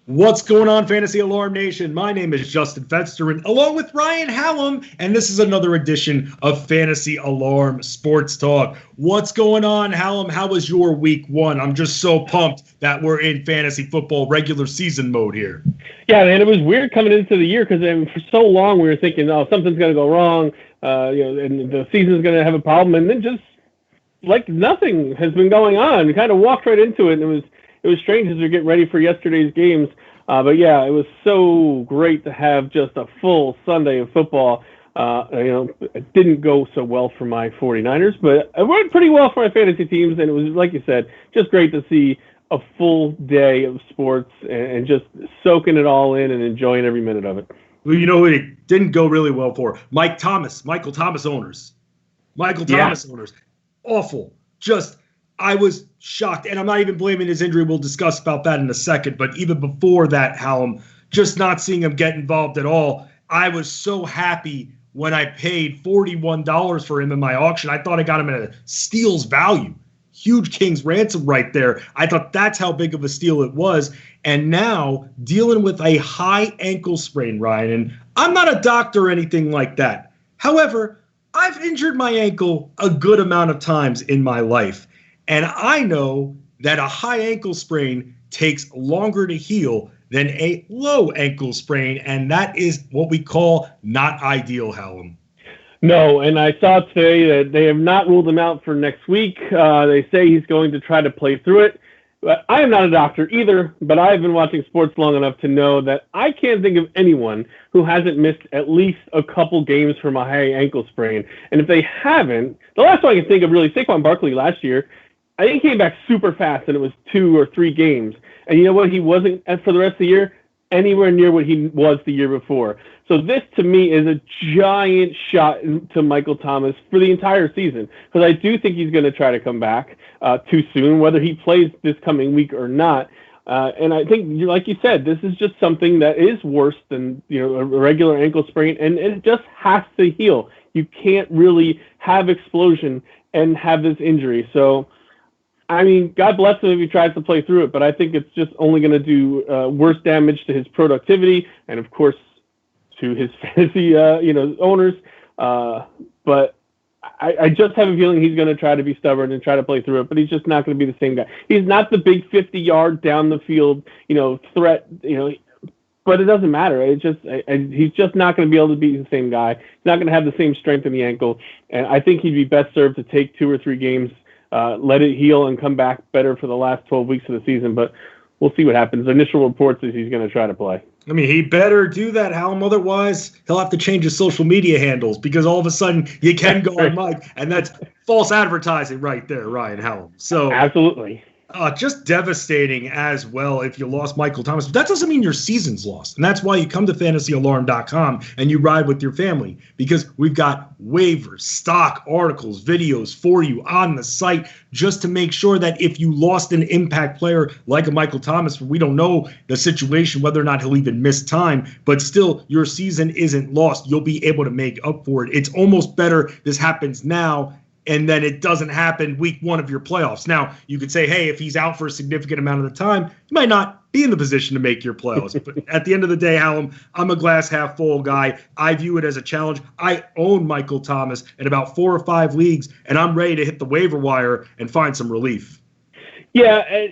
What's going on, Fantasy Alarm Nation? My name is Justin Fensterman, along with Ryan Hallam, and this is another edition of Fantasy Alarm Sports Talk. What's going on, Hallam? How was your week one? I'm just so pumped that we're in fantasy football regular season mode here. Yeah, man, it was weird coming into the year because for so long we were thinking, oh, something's going to go wrong, and the season's going to have a problem, and then just like nothing has been going on. We kind of walked right into it, and it was strange as we get ready for yesterday's games. But yeah, it was so great to have just a full Sunday of football. It didn't go so well for my 49ers, but it went pretty well for my fantasy teams. And it was, like you said, just great to see a full day of sports and just soaking it all in and enjoying every minute of it. Well, you know, it didn't go really well for Michael Thomas owners. Awful. I was shocked, and I'm not even blaming his injury. We'll discuss about that in a second. But even before that, Hallam, just not seeing him get involved at all, I was so happy when I paid $41 for him in my auction. I thought I got him at a steal's value. Huge king's ransom right there. I thought that's how big of a steal it was. And now dealing with a high ankle sprain, Ryan, and I'm not a doctor or anything like that. However, I've injured my ankle a good amount of times in my life. And I know that a high ankle sprain takes longer to heal than a low ankle sprain, and that is what we call not ideal, Hallam. No, and I saw today that they have not ruled him out for next week. They say he's going to try to play through it. But I am not a doctor either, but I've been watching sports long enough to know that I can't think of anyone who hasn't missed at least a couple games from a high ankle sprain. And if they haven't, the last one I can think of really, Saquon Barkley last year, I think he came back super fast, and it was 2 or 3 games. And you know what? He wasn't, for the rest of the year, anywhere near what he was the year before. So this, to me, is a giant shot to Michael Thomas for the entire season, because I do think he's going to try to come back too soon, whether he plays this coming week or not. And I think, like you said, this is just something that is worse than a regular ankle sprain, and it just has to heal. You can't really have explosion and have this injury. So, I mean, God bless him if he tries to play through it, but I think it's just only going to do worse damage to his productivity and, of course, to his fantasy, owners. But I just have a feeling he's going to try to be stubborn and try to play through it, but he's just not going to be the same guy. He's not the big 50-yard down the field, threat, but it doesn't matter. He's just not going to be able to be the same guy. He's not going to have the same strength in the ankle, and I think he'd be best served to take 2 or 3 games. Let it heal and come back better for the last 12 weeks of the season, but we'll see what happens. The initial reports is he's going to try to play. I mean, he better do that, Hallam. Otherwise, he'll have to change his social media handles, because all of a sudden you can go on Mike, and that's false advertising right there, Ryan Hallam. So absolutely. Just devastating as well if you lost Michael Thomas. But that doesn't mean your season's lost. And that's why you come to fantasyalarm.com and you ride with your family, because we've got waivers, stock, articles, videos for you on the site, just to make sure that if you lost an impact player like a Michael Thomas, we don't know the situation, whether or not he'll even miss time, but still your season isn't lost. You'll be able to make up for it. It's almost better this happens now and then it doesn't happen week 1 of your playoffs. Now, you could say, hey, if he's out for a significant amount of the time, you might not be in the position to make your playoffs. But at the end of the day, Hallam, I'm a glass half full guy. I view it as a challenge. I own Michael Thomas in about 4 or 5 leagues, and I'm ready to hit the waiver wire and find some relief. Yeah, and,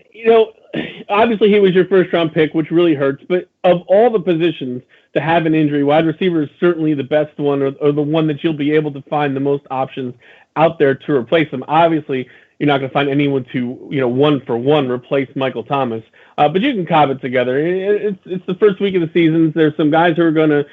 obviously he was your first-round pick, which really hurts. But of all the positions to have an injury, wide receiver is certainly the best one, or the one that you'll be able to find the most options out there to replace him. Obviously, you're not going to find anyone to, one-for-one replace Michael Thomas, but you can cob it together. It's the first week of the season. There's some guys who are going to,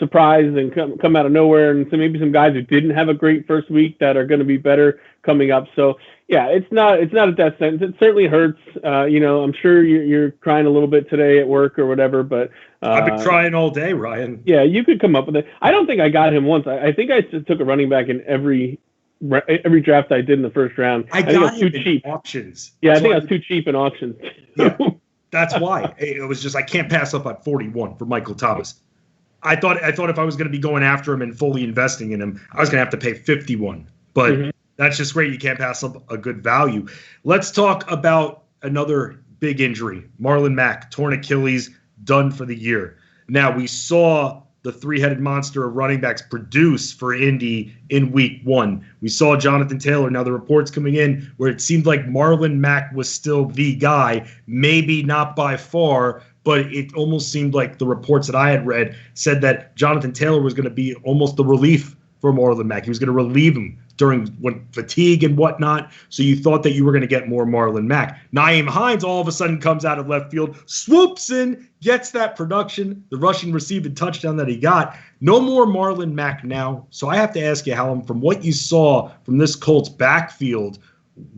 surprise and come out of nowhere, and so maybe some guys who didn't have a great first week that are going to be better coming up. So yeah, it's not a death sentence. It certainly hurts. I'm sure you're crying a little bit today at work or whatever, but I've been crying all day, Ryan. Yeah, you could come up with it. I don't think I got him once. I think I took a running back in every draft I did in the first round. I think I was too cheap. Auctions. Yeah, I think I was too cheap in auctions. Yeah, that's why. It was just I can't pass up at 41 for Michael Thomas. I thought if I was going to be going after him and fully investing in him, I was going to have to pay 51. But that's just great. You can't pass up a good value. Let's talk about another big injury. Marlon Mack, torn Achilles, done for the year. Now, we saw the three-headed monster of running backs produce for Indy in week 1. We saw Jonathan Taylor. Now, the reports coming in where it seemed like Marlon Mack was still the guy, maybe not by far, but it almost seemed like the reports that I had read said that Jonathan Taylor was going to be almost the relief for Marlon Mack. He was going to relieve him during fatigue and whatnot. So you thought that you were going to get more Marlon Mack. Nyheim Hines all of a sudden comes out of left field, swoops in, gets that production, the rushing receiving touchdown that he got. No more Marlon Mack now. So I have to ask you, Hallam, from what you saw from this Colts backfield,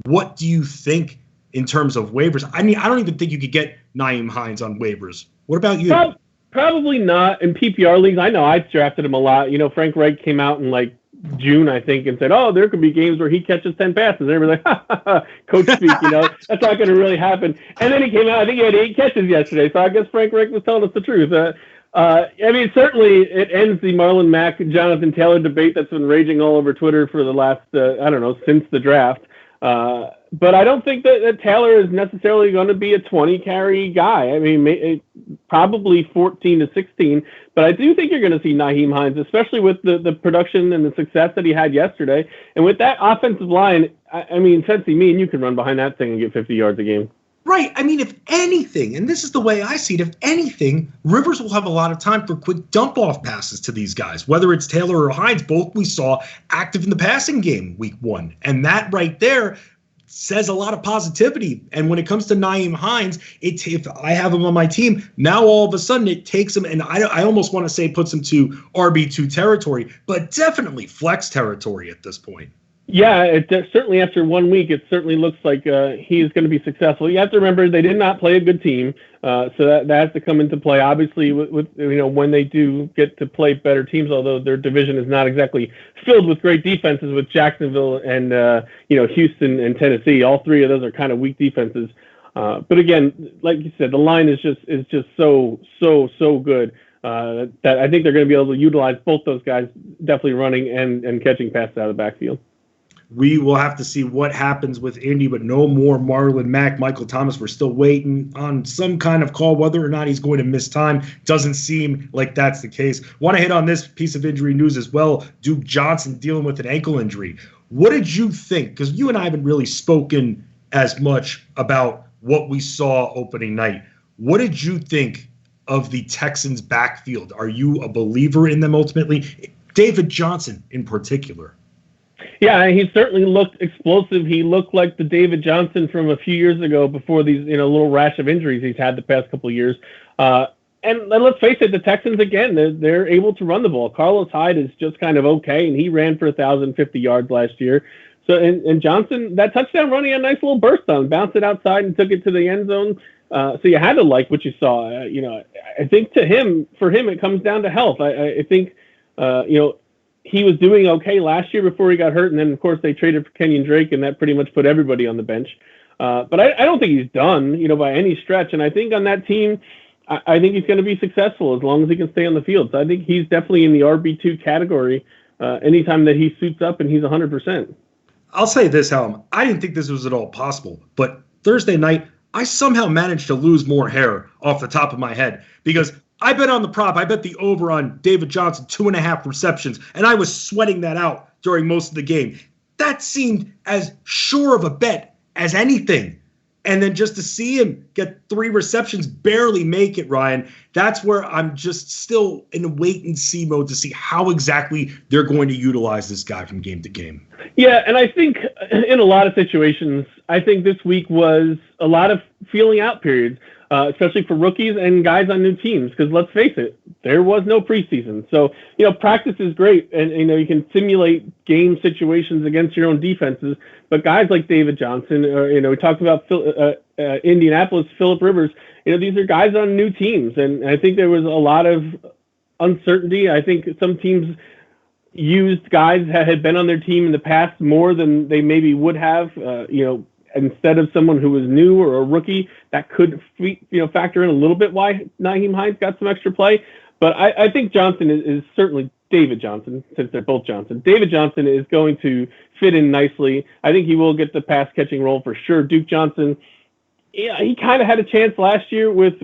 what do you think in terms of waivers? I mean, I don't even think you could get Nyheim Hines on waivers. What about you? Probably not in PPR leagues. I know I drafted him a lot. You know, Frank Reich came out in like June, I think, and said, "Oh, there could be games where he catches 10 passes." And everybody's like, "Ha, ha, ha, coach speak, you know, that's not going to really happen." And then he came out. I think he had 8 catches yesterday. So I guess Frank Reich was telling us the truth. I mean, certainly it ends the Marlon Mack, Jonathan Taylor debate that's been raging all over Twitter for the last, I don't know, since the draft. But I don't think that Taylor is necessarily going to be a 20-carry guy. I mean, probably 14 to 16. But I do think you're going to see Nyheim Hines, especially with the production and the success that he had yesterday. And with that offensive line, I mean, Fency, me and you can run behind that thing and get 50 yards a game. Right. I mean, if anything, and this is the way I see it, if anything, Rivers will have a lot of time for quick dump-off passes to these guys, whether it's Taylor or Hines. Both we saw active in the passing game week 1. And that right there says a lot of positivity. And when it comes to Nyheim Hines, if I have him on my team, now all of a sudden it takes him, and I almost want to say puts him to RB2 territory, but definitely flex territory at this point. Yeah, certainly after 1 week, it certainly looks like he is going to be successful. You have to remember they did not play a good team, so that has to come into play. Obviously, with you know, when they do get to play better teams, although their division is not exactly filled with great defenses, with Jacksonville and you know, Houston and Tennessee, all 3 of those are kind of weak defenses. But again, like you said, the line is just so good that I think they're going to be able to utilize both those guys, definitely running and catching passes out of the backfield. We will have to see what happens with Indy, but no more Marlon Mack. Michael Thomas, we're still waiting on some kind of call. Whether or not he's going to miss time doesn't seem like that's the case. Want to hit on this piece of injury news as well. Duke Johnson dealing with an ankle injury. What did you think? Because you and I haven't really spoken as much about what we saw opening night. What did you think of the Texans' backfield? Are you a believer in them ultimately? David Johnson in particular. Yeah, he certainly looked explosive. He looked like the David Johnson from a few years ago before these, you know, little rash of injuries he's had the past couple of years. And let's face it, the Texans, again, they're able to run the ball. Carlos Hyde is just kind of okay, and he ran for 1,050 yards last year. So, and Johnson, that touchdown run, he had a nice little burst on, bounced it outside and took it to the end zone. So you had to like what you saw. You know, I think for him, it comes down to health. I think, you know, he was doing okay last year before he got hurt, and then, of course, they traded for Kenyon Drake, and that pretty much put everybody on the bench. But I don't think he's done, you know, by any stretch. And I think on that team, I think he's going to be successful as long as he can stay on the field. So I think he's definitely in the RB2 category anytime that he suits up and he's 100%. I'll say this, Hallam. I didn't think this was at all possible, but Thursday night, I somehow managed to lose more hair off the top of my head because I bet on the prop. I bet the over on David Johnson, 2.5 receptions, and I was sweating that out during most of the game. That seemed as sure of a bet as anything. And then just to see him get 3 receptions, barely make it, Ryan, that's where I'm just still in a wait-and-see mode to see how exactly they're going to utilize this guy from game to game. Yeah, and I think in a lot of situations, I think this week was a lot of feeling out periods. Especially for rookies and guys on new teams, because let's face it, there was no preseason. So, you know, practice is great, and, you know, you can simulate game situations against your own defenses. But guys like David Johnson, or, you know, we talked about Indianapolis, Phillip Rivers, you know, these are guys on new teams. And I think there was a lot of uncertainty. I think some teams used guys that had been on their team in the past more than they maybe would have, you know, instead of someone who was new or a rookie. That could, you know, factor in a little bit why Nyheim Hines got some extra play. But I think Johnson is certainly David Johnson, since they're both Johnson. David Johnson is going to fit in nicely. I think he will get the pass catching role for sure. Duke Johnson, Yeah, he kind of had a chance last year with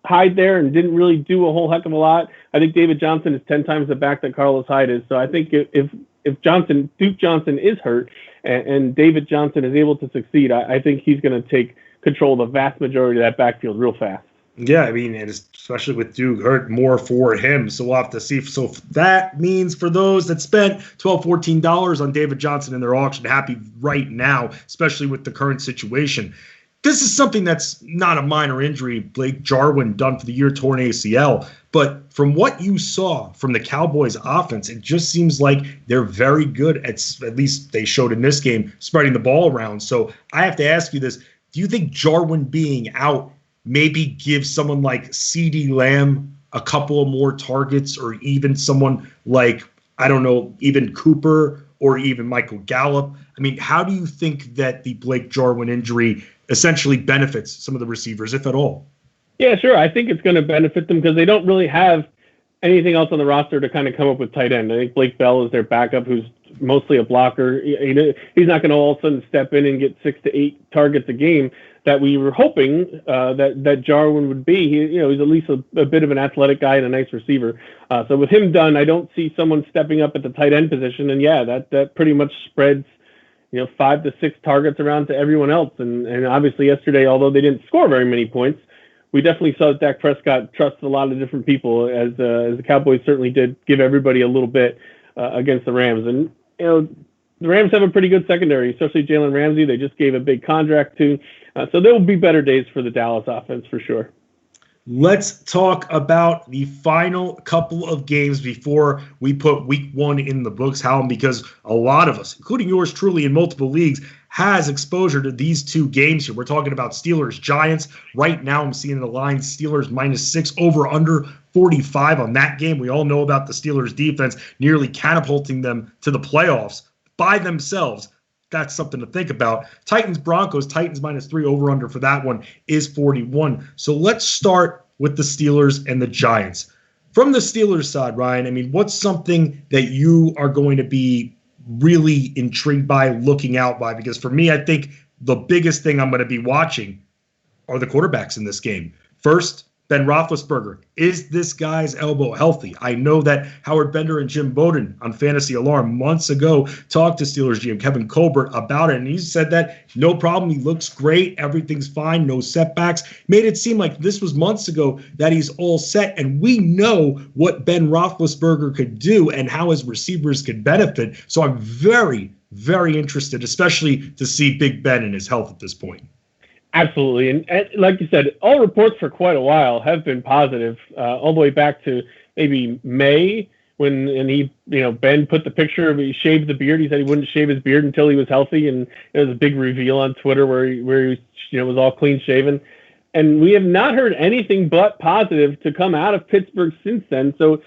Hyde there and didn't really do a whole heck of a lot. I think David Johnson is 10 times the back that Carlos Hyde is. So I think if Duke Johnson is hurt and David Johnson is able to succeed, I think he's going to take control of the vast majority of that backfield real fast. Yeah, I mean, and especially with Duke hurt, more for him. So we'll have to see. So that means for those that spent $12, $14 on David Johnson in their auction, happy right now, especially with the current situation. This is something that's not a minor injury. Blake Jarwin done for the year, torn ACL. But from what you saw from the Cowboys offense, it just seems like they're very good at least they showed in this game, spreading the ball around. So I have to ask you this. Do you think Jarwin being out maybe gives someone like CeeDee Lamb a couple of more targets, or even someone like, I don't know, even Cooper or even Michael Gallup? I mean, how do you think that the Blake Jarwin injury essentially benefits some of the receivers, if at all? Yeah, sure. I think it's going to benefit them because they don't really have anything else on the roster to kind of come up with tight end. I think Blake Bell is their backup, who's mostly a blocker. He's not going to all of a sudden step in and get 6 to 8 targets a game that we were hoping that Jarwin would be. He's at least a bit of an athletic guy and a nice receiver. So with him done, I don't see someone stepping up at the tight end position. And yeah, that pretty much spreads 5 to 6 targets around to everyone else. And obviously yesterday, although they didn't score very many points, we definitely saw that Dak Prescott trusts a lot of different people, as the Cowboys certainly did give everybody a little bit against the Rams. And the Rams have a pretty good secondary, especially Jalen Ramsey. They just gave a big contract to. So there will be better days for the Dallas offense for sure. Let's talk about the final couple of games before we put week 1 in the books, Hallam, because a lot of us, including yours truly in multiple leagues, has exposure to these 2 games here. We're talking about Steelers-Giants. Right now I'm seeing the line Steelers -6, over under 45 on that game. We all know about the Steelers defense nearly catapulting them to the playoffs by themselves. That's something to think about. Titans-Broncos, Titans -3, over under for that one is 41. So let's start with the Steelers and the Giants. From the Steelers side, Ryan, I mean, what's something that you are going to be really intrigued by, looking out by? Because for me, I think the biggest thing I'm going to be watching are the quarterbacks in this game. First, Ben Roethlisberger. Is this guy's elbow healthy? I know that Howard Bender and Jim Bowden on Fantasy Alarm months ago talked to Steelers GM Kevin Colbert about it, and he said that no problem. He looks great. Everything's fine. No setbacks. Made it seem like this was months ago that he's all set, and we know what Ben Roethlisberger could do and how his receivers could benefit. So I'm very, very interested, especially to see Big Ben and his health at this point. Absolutely. And like you said, all reports for quite a while have been positive, all the way back to maybe May when Ben put the picture of he shaved the beard. He said he wouldn't shave his beard until he was healthy. And it was a big reveal on Twitter where he was all clean shaven. And we have not heard anything but positive to come out of Pittsburgh since then. So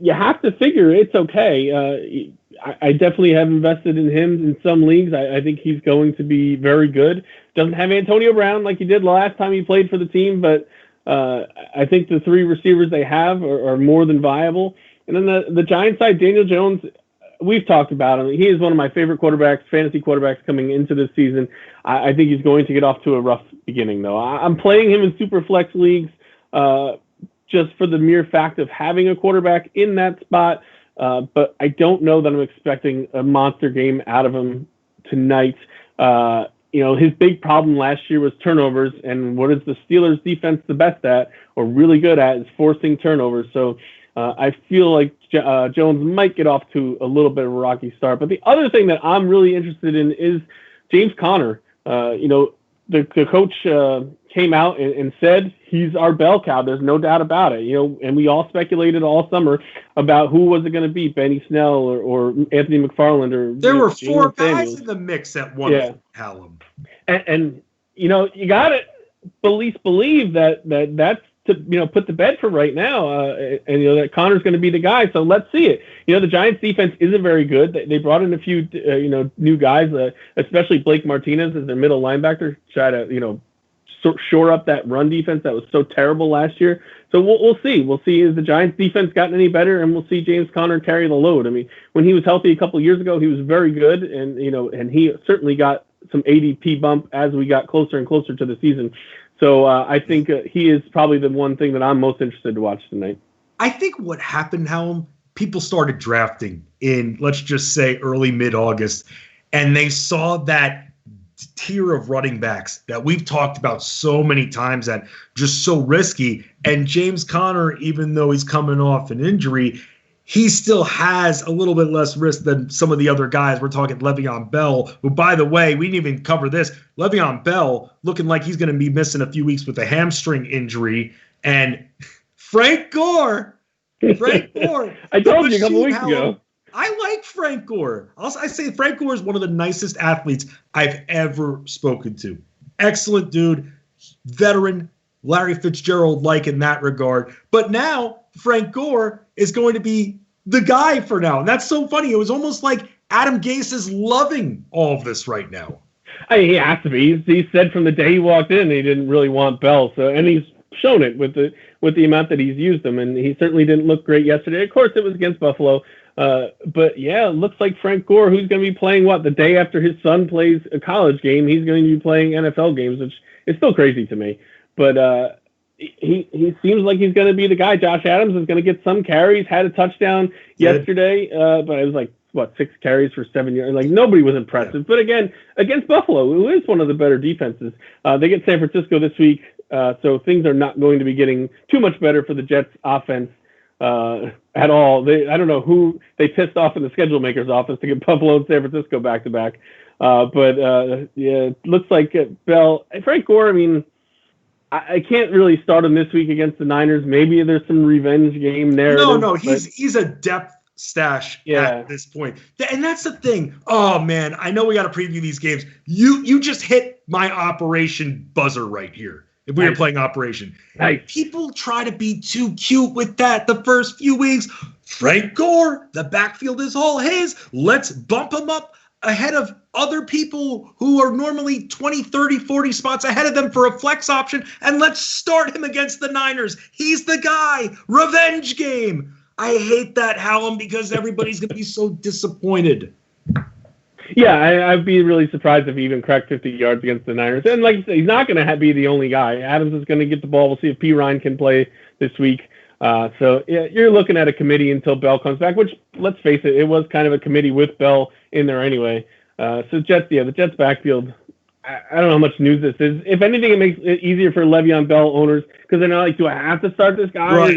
you have to figure it's okay. I definitely have invested in him in some leagues. I think he's going to be very good. Doesn't have Antonio Brown like he did last time he played for the team, but I think the 3 receivers they have are more than viable. And then the Giants side, Daniel Jones, we've talked about him. He is one of my favorite quarterbacks, fantasy quarterbacks coming into this season. I think he's going to get off to a rough beginning, though. I'm playing him in super flex leagues just for the mere fact of having a quarterback in that spot. But I don't know that I'm expecting a monster game out of him tonight. His big problem last year was turnovers, and what is the Steelers defense the best at, or really good at, is forcing turnovers. So I feel like Jones might get off to a little bit of a rocky start. But the other thing that I'm really interested in is James Conner. The coach came out and said he's our bell cow. There's no doubt about it. And we all speculated all summer about who was it going to be, Benny Snell or Anthony McFarland, or there were 4 guys in the mix at one point, Hallam. And you got to at least believe that's to put to bed for right now, and that Connor's going to be the guy. So let's see it. The Giants defense isn't very good. They brought in a few new guys, especially Blake Martinez as their middle linebacker, try to shore up that run defense that was so terrible last year. So we'll see. We'll see has the Giants defense gotten any better, and we'll see James Conner carry the load. I mean, when he was healthy a couple of years ago, he was very good, and he certainly got some ADP bump as we got closer and closer to the season. So I think he is probably the one thing that I'm most interested to watch tonight. I think what happened, Hallam, people started drafting in, let's just say, early mid-August, and they saw that tier of running backs that we've talked about so many times that just so risky. And James Conner, even though he's coming off an injury, he still has a little bit less risk than some of the other guys. We're talking Le'Veon Bell, who, by the way, we didn't even cover this. Le'Veon Bell looking like he's going to be missing a few weeks with a hamstring injury. And Frank Gore. I told you a couple weeks ago. I like Frank Gore. I say Frank Gore is one of the nicest athletes I've ever spoken to. Excellent dude, veteran, Larry Fitzgerald-like in that regard. But now Frank Gore is going to be the guy for now. And that's so funny. It was almost like Adam Gase is loving all of this right now. He has to be. He said from the day he walked in he didn't really want Bell. And he's shown it with the amount that he's used him. And he certainly didn't look great yesterday. Of course, it was against Buffalo. But yeah, it looks like Frank Gore, who's going to be playing the day after his son plays a college game, he's going to be playing NFL games, which is still crazy to me. But he seems like he's going to be the guy. Josh Adams is going to get some carries, had a touchdown yesterday, but it was like, 6 carries for 7 yards. Like, nobody was impressive. Yeah. But again, against Buffalo, who is one of the better defenses, they get San Francisco this week, so things are not going to be getting too much better for the Jets offense at all. I don't know who they pissed off in the schedule maker's office to get Buffalo and San Francisco back-to-back. But it looks like Bell. Frank Gore, I mean, I can't really start him this week against the Niners. Maybe there's some revenge game narrative. No, he's a depth stash at this point. And that's the thing. Oh, man, I know we got to preview these games. You just hit my operation buzzer right here. If we were playing Operation. Nice. People try to be too cute with that the first few weeks. Frank Gore, the backfield is all his. Let's bump him up ahead of other people who are normally 20, 30, 40 spots ahead of them for a flex option, and let's start him against the Niners. He's the guy. Revenge game. I hate that, Hallam, because everybody's going to be so disappointed. Yeah, I'd be really surprised if he even cracked 50 yards against the Niners. And like you said, he's not going to be the only guy. Adams is going to get the ball. We'll see if P. Ryan can play this week. So yeah, you're looking at a committee until Bell comes back, which, let's face it was kind of a committee with Bell in there anyway. So the Jets backfield, I don't know how much news this is. If anything, it makes it easier for Le'Veon Bell owners because they're not like, do I have to start this guy? Right.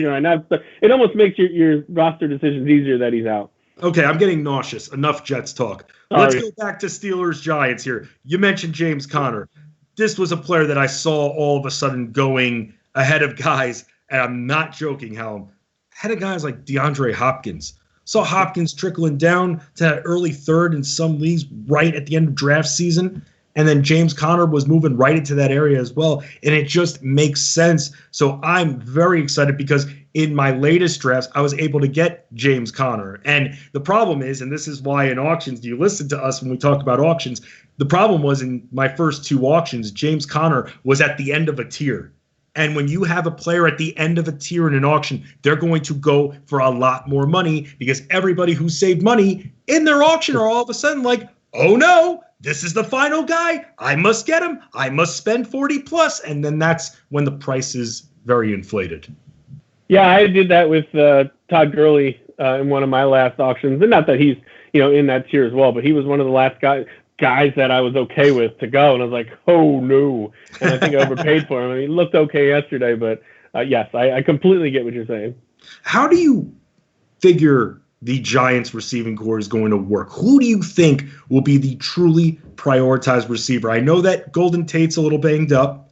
It almost makes your roster decisions easier that he's out. Okay, I'm getting nauseous. Enough Jets talk. Let's go back to Steelers-Giants here. You mentioned James Conner. This was a player that I saw all of a sudden going ahead of guys, and I'm not joking, Hallam, ahead of guys like DeAndre Hopkins. Saw Hopkins trickling down to that early third in some leagues right at the end of draft season. And then James Conner was moving right into that area as well. And it just makes sense. So I'm very excited because in my latest drafts, I was able to get James Conner. And the problem is, and this is why in auctions, you listen to us when we talk about auctions, the problem was in my first 2 auctions, James Conner was at the end of a tier. And when you have a player at the end of a tier in an auction, they're going to go for a lot more money because everybody who saved money in their auction are all of a sudden like, oh no, this is the final guy. I must get him. I must spend 40 plus. And then that's when the price is very inflated. Yeah, I did that with Todd Gurley in one of my last auctions. And not that he's, in that tier as well, but he was one of the last guys that I was okay with to go. And I was like, oh no. And I think I overpaid for him. I mean, he looked okay yesterday, but yes, I completely get what you're saying. How do you figure the Giants receiving core is going to work? Who do you think will be the truly prioritized receiver? I know that Golden Tate's a little banged up.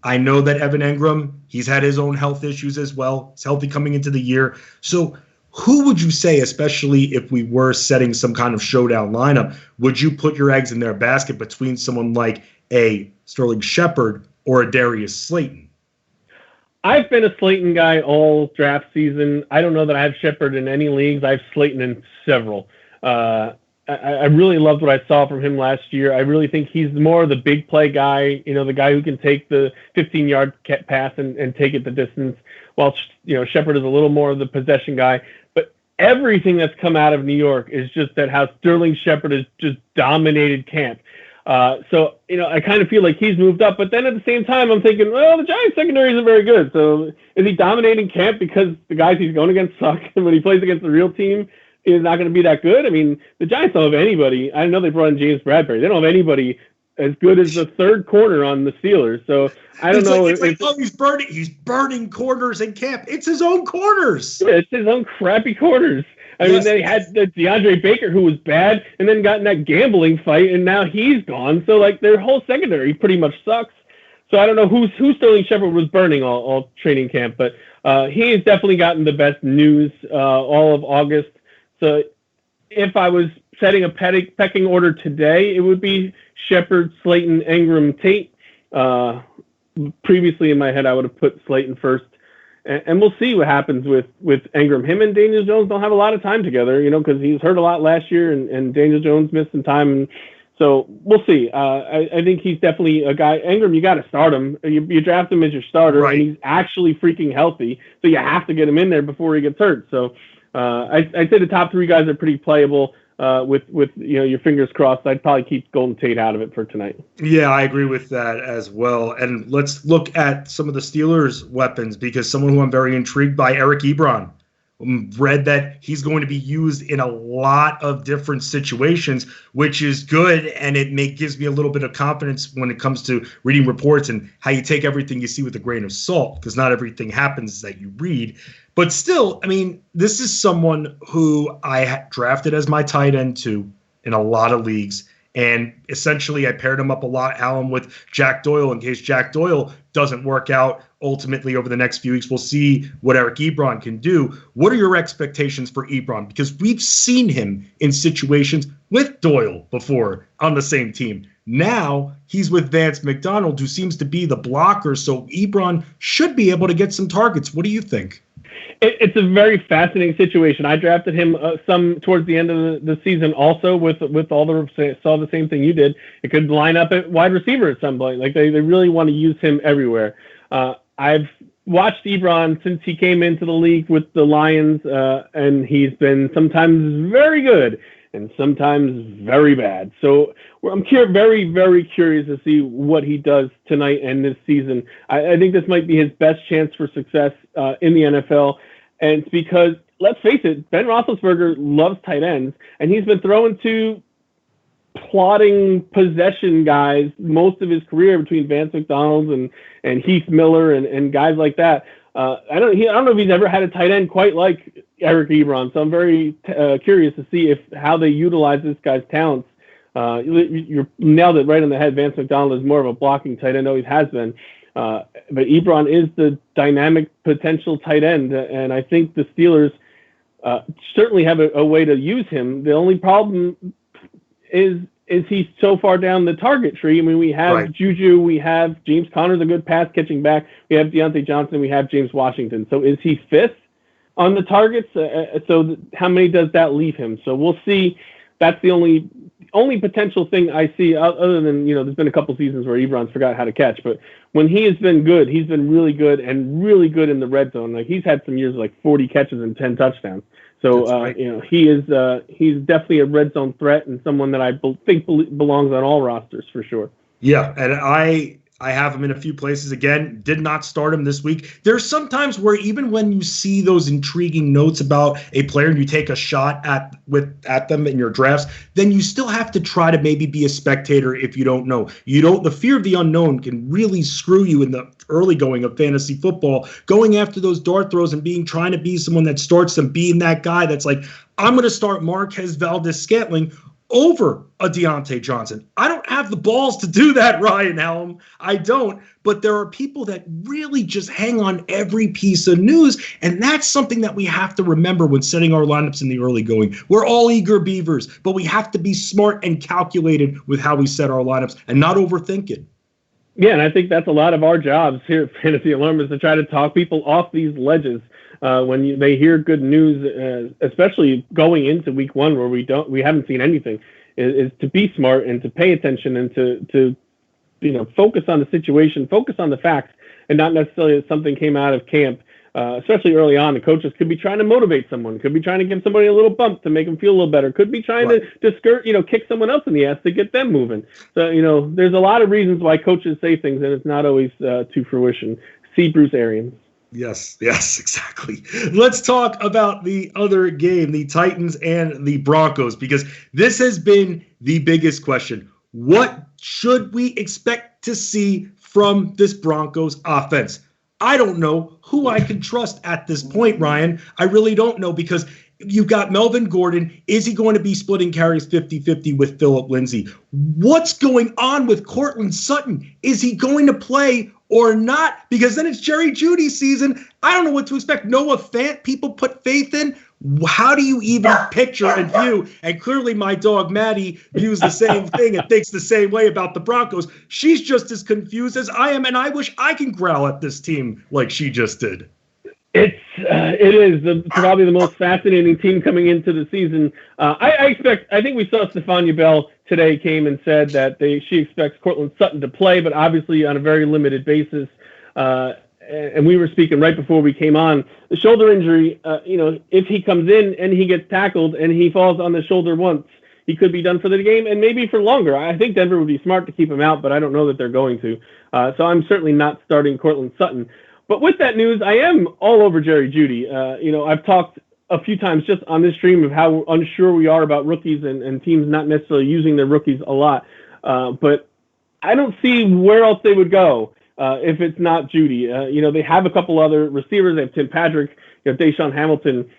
I know that Evan Engram, he's had his own health issues as well. He's healthy coming into the year. So who would you say, especially if we were setting some kind of showdown lineup, would you put your eggs in their basket between someone like a Sterling Shepard or a Darius Slayton? I've been a Slayton guy all draft season. I don't know that I have Shepard in any leagues. I have Slayton in several. I really loved what I saw from him last year. I really think he's more the big play guy, the guy who can take the 15-yard pass and take it the distance, while, Shepard is a little more of the possession guy. But everything that's come out of New York is just that how Sterling Shepard has just dominated camp. So, I kind of feel like he's moved up. But then at the same time, I'm thinking, well, the Giants secondary isn't very good. So is he dominating camp because the guys he's going against suck? And when he plays against the real team, he's not going to be that good? I mean, the Giants don't have anybody. I know they brought in James Bradbury. They don't have anybody as good as the third corner on the Steelers. So I don't know. He's burning corners in camp. It's his own corners. Yeah, it's his own crappy corners. I mean, they had the DeAndre Baker, who was bad, and then got in that gambling fight, and now he's gone. So, their whole secondary pretty much sucks. So I don't know who Sterling Shepard was burning all training camp, but he has definitely gotten the best news all of August. So if I was setting a pecking order today, it would be Shepard, Slayton, Ingram, Tate. Previously in my head, I would have put Slayton first. And we'll see what happens with Ingram. Him and Daniel Jones don't have a lot of time together, because he was hurt a lot last year, and Daniel Jones missed some time. And so we'll see. I think he's definitely a guy. Ingram, you got to start him. You draft him as your starter, right. And he's actually freaking healthy. So you have to get him in there before he gets hurt. So I'd say the top three guys are pretty playable. With your fingers crossed, I'd probably keep Golden Tate out of it for tonight. Yeah, I agree with that as well. And let's look at some of the Steelers' weapons, because someone who I'm very intrigued by, Eric Ebron. Read that he's going to be used in a lot of different situations, which is good, and it gives me a little bit of confidence when it comes to reading reports and how you take everything you see with a grain of salt, because not everything happens that you read. But still, I mean, this is someone who I drafted as my tight end too in a lot of leagues. And essentially, I paired him up a lot, Hallam, with Jack Doyle in case Jack Doyle doesn't work out ultimately over the next few weeks. We'll see what Eric Ebron can do. What are your expectations for Ebron? Because we've seen him in situations with Doyle before on the same team. Now he's with Vance McDonald, who seems to be the blocker. So Ebron should be able to get some targets. What do you think? It's a very fascinating situation. I drafted him some towards the end of the season also with all saw the same thing you did. It could line up at wide receiver at some point. They really want to use him everywhere. I've watched Ebron since he came into the league with the Lions, and he's been sometimes very good and sometimes very bad. So I'm very, very curious to see what he does tonight and this season. I think this might be his best chance for success in the NFL. And it's because, let's face it, Ben Roethlisberger loves tight ends, and he's been throwing to plotting possession guys most of his career between Vance McDonald and Heath Miller and guys like that. I don't know if he's ever had a tight end quite like Eric Ebron, so I'm very curious to see how they utilize this guy's talents. You nailed it right on the head. Vance McDonald is more of a blocking tight end, always has been. But Ebron is the dynamic potential tight end, and I think the Steelers certainly have a way to use him. The only problem is he's so far down the target tree. I mean, we have Juju, we have James Conner's a good pass-catching back, we have Deontay Johnson, we have James Washington. So is he fifth on the targets? How many does that leave him? So we'll see. That's the only potential thing I see, other than, there's been a couple seasons where Ebron's forgot how to catch. But when he has been good, he's been really good and really good in the red zone. He's had some years 40 catches and 10 touchdowns. So, he's definitely a red zone threat and someone that I think belongs on all rosters for sure. Yeah, and I have him in a few places. Again, did not start him this week. There's sometimes where even when you see those intriguing notes about a player and you take a shot at them in your drafts, then you still have to try to maybe be a spectator if you don't know. The fear of the unknown can really screw you in the early going of fantasy football, going after those dart throws and trying to be someone that starts them, being that guy that's like, I'm going to start Marquez Valdez-Scantling over a Deontay Johnson. I don't have the balls to do that, Ryan Hallam. I don't. But there are people that really just hang on every piece of news, and that's something that we have to remember when setting our lineups in the early going. We're all eager beavers, but we have to be smart and calculated with how we set our lineups and not overthink it. Yeah, and I think that's a lot of our jobs here at Fantasy Alarm, is to try to talk people off these ledges. When they hear good news, especially going into week one where we haven't seen anything, is to be smart and to pay attention and to focus on the situation, focus on the facts, and not necessarily that something came out of camp especially early on. The coaches could be trying to motivate someone, could be trying to give somebody a little bump to make them feel a little better, could be trying to kick someone else in the ass to get them moving. So, there's a lot of reasons why coaches say things, and it's not always to fruition. See Bruce Arians. Yes, exactly. Let's talk about the other game, the Titans and the Broncos, because this has been the biggest question. What should we expect to see from this Broncos offense? I don't know who I can trust at this point, Ryan. I really don't know, because you've got Melvin Gordon. Is he going to be splitting carries 50-50 with Phillip Lindsay? What's going on with Courtland Sutton? Is he going to play or not? Because then it's Jerry Jeudy season. I don't know what to expect. Noah Fant, people put faith in. How do you even picture and view? And clearly my dog Maddie views the same thing and thinks the same way about the Broncos. She's just as confused as I am, and I wish I can growl at this team like she just did. It is probably the most fascinating team coming into the season. I think we saw Stephania Bell today came and said that she expects Courtland Sutton to play, but obviously on a very limited basis. And we were speaking right before we came on. The shoulder injury, if he comes in and he gets tackled and he falls on the shoulder once, he could be done for the game and maybe for longer. I think Denver would be smart to keep him out, but I don't know that they're going to. So I'm certainly not starting Courtland Sutton. But with that news, I am all over Jerry Jeudy. I've talked a few times just on this stream of how unsure we are about rookies and teams not necessarily using their rookies a lot. But I don't see where else they would go if it's not Jeudy. They have a couple other receivers. They have Tim Patrick, Deshaun Hamilton.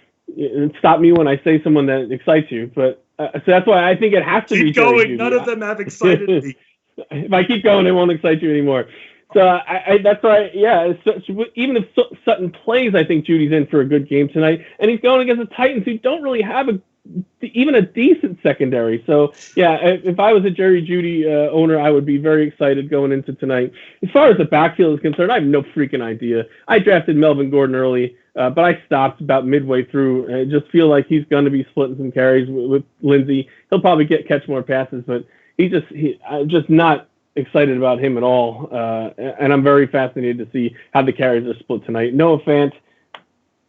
Stop me when I say someone that excites you. But so that's why I think it has to be Jerry Jeudy. None of them have excited me. If I keep going, it won't excite you anymore. So that's why, even if Sutton plays, I think Judy's in for a good game tonight. And he's going against the Titans, who don't really have even a decent secondary. So, if I was a Jerry Jeudy owner, I would be very excited going into tonight. As far as the backfield is concerned, I have no freaking idea. I drafted Melvin Gordon early, but I stopped about midway through. I just feel like he's going to be splitting some carries with Lindsey. He'll probably catch more passes, but I'm just not excited about him at all, and I'm very fascinated to see how the carries are split tonight. Noah Fant,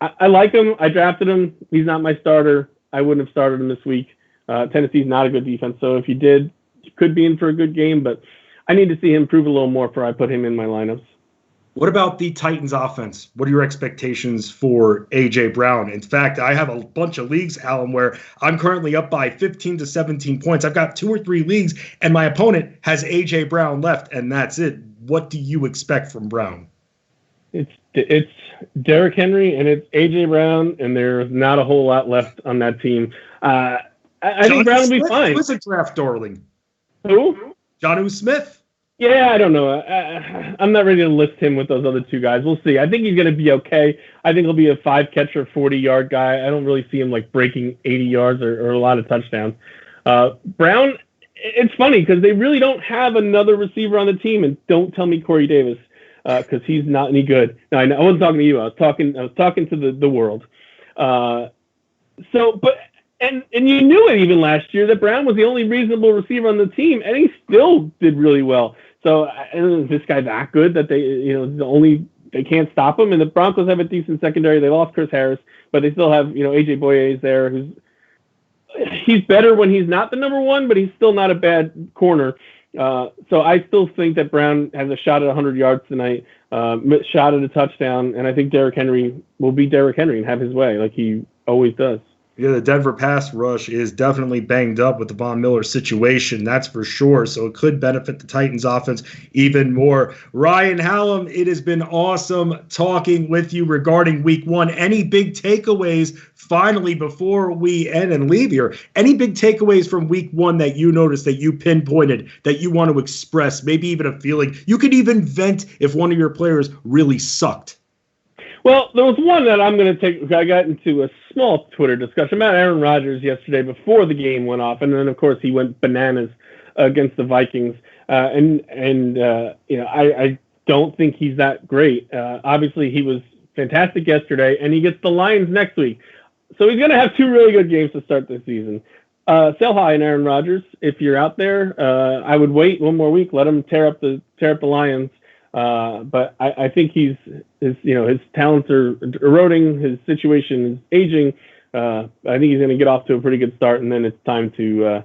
I like him. I drafted him. He's not my starter. I wouldn't have started him this week. Tennessee's not a good defense, so if you did, you could be in for a good game, but I need to see him prove a little more before I put him in my lineups. What about the Titans offense? What are your expectations for A.J. Brown? In fact, I have a bunch of leagues, Hallam, where I'm currently up by 15 to 17 points. I've got 2 or 3 leagues, and my opponent has A.J. Brown left, and that's it. What do you expect from Brown? It's Derrick Henry, and it's A.J. Brown, and there's not a whole lot left on that team. I think Brown will be fine. Who's a draft darling? Who? Jonnu Smith. Yeah, I don't know. I'm not ready to list him with those other 2 guys. We'll see. I think he's going to be okay. I think he'll be a 5-catcher, 40-yard guy. I don't really see him breaking 80 yards or a lot of touchdowns. Brown, it's funny because they really don't have another receiver on the team, and don't tell me Corey Davis because he's not any good. No, I wasn't talking to you. I was talking to the world. And you knew it even last year that Brown was the only reasonable receiver on the team, and he still did really well. So is this guy that good that they can't stop him? And the Broncos have a decent secondary. They lost Chris Harris, but they still have AJ Boye there, he's better when he's not the number 1, but he's still not a bad corner. So I still think that Brown has a shot at 100 yards tonight, shot at a touchdown, and I think Derrick Henry will be Derrick Henry and have his way like he always does. Yeah, the Denver pass rush is definitely banged up with the Von Miller situation, that's for sure. So it could benefit the Titans offense even more. Ryan Hallam, it has been awesome talking with you regarding week 1. Any big takeaways finally before we end and leave here? Any big takeaways from week 1 that you noticed, that you pinpointed, that you want to express, maybe even a feeling? You could even vent if one of your players really sucked. Well, there was one that I'm going to take. I got into a small Twitter discussion about Aaron Rodgers yesterday before the game went off, and then of course he went bananas against the Vikings. I don't think he's that great. Obviously, he was fantastic yesterday, and he gets the Lions next week, so he's going to have 2 really good games to start this season. Sell high on Aaron Rodgers if you're out there. I would wait one more week, let him tear up the Lions. But I think his talents are eroding. His situation is aging. I think he's going to get off to a pretty good start, and then it's time to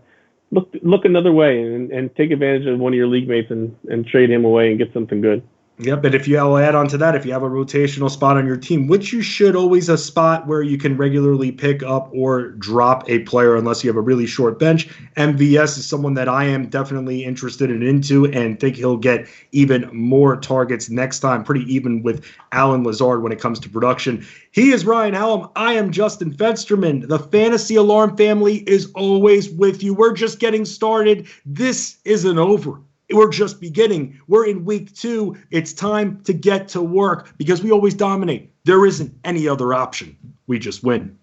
look another way and take advantage of one of your league mates and trade him away and get something good. Yep, and if I'll add on to that, if you have a rotational spot on your team, which you should always a spot where you can regularly pick up or drop a player unless you have a really short bench. MVS is someone that I am definitely interested into and think he'll get even more targets next time, pretty even with Allen Lazard when it comes to production. He is Ryan Hallam. I am Justin Fensterman. The Fantasy Alarm family is always with you. We're just getting started. This isn't over. We're just beginning. We're in week 2. It's time to get to work because we always dominate. There isn't any other option. We just win.